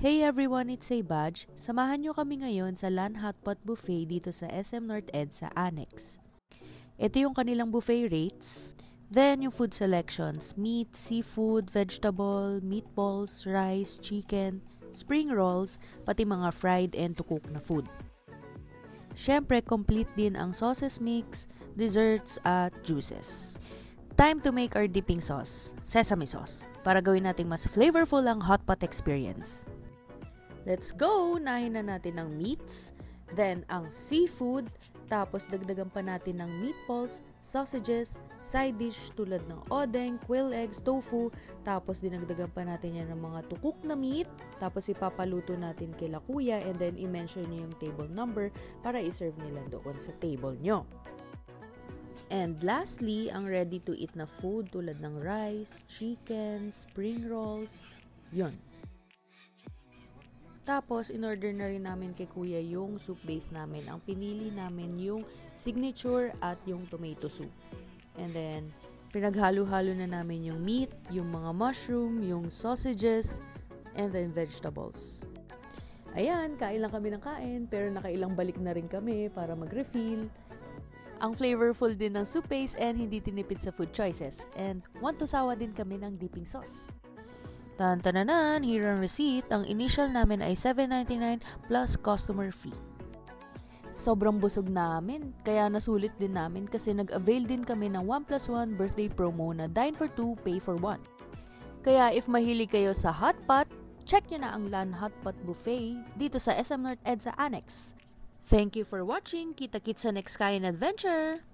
Hey everyone, it's Badge. Samahan nyo kami ngayon sa Lan Hotpot Buffet dito sa SM North Ed sa Annex. Ito yung kanilang buffet rates. Then yung food selections, meat, seafood, vegetable, meatballs, rice, chicken, spring rolls, pati mga fried and to cook na food. Syempre, complete din ang sauces mix, desserts at juices. Time to make our dipping sauce, sesame sauce, para gawin nating mas flavorful ang hotpot experience. Let's go! Nahin na natin ang meats, then ang seafood, tapos dagdagan pa natin ng meatballs, sausages, side dish tulad ng odeng, quail eggs, tofu, tapos dinagdagan pa natin yan ng mga tukok na meat, tapos ipapaluto natin kila kuya and then i-mention nyo yung table number para i-serve nila doon sa table nyo. And lastly, ang ready to eat na food tulad ng rice, chicken, spring rolls, yun. Tapos, in-order na rin namin kay kuya yung soup base namin. Ang pinili namin yung signature at yung tomato soup. And then, pinaghalo-halo na namin yung meat, yung mga mushroom, yung sausages, and then vegetables. Ayan, kain lang kami ng kain, pero nakailang balik na rin kami para mag-refill. Ang flavorful din ng soup base and hindi tinipid sa food choices. And want to sawa din kami ng dipping sauce. Tan-tananan, here ang receipt. Ang initial namin ay $7.99 plus customer fee. Sobrang busog namin, kaya nasulit din namin kasi nag-avail din kami ng 1+1 birthday promo na dine for 2, pay for 1. Kaya if mahilig kayo sa hotpot, check nyo na ang Lan Hotpot Buffet dito sa SM North Ed sa Annex. Thank you for watching. Kita-kits sa next kain adventure!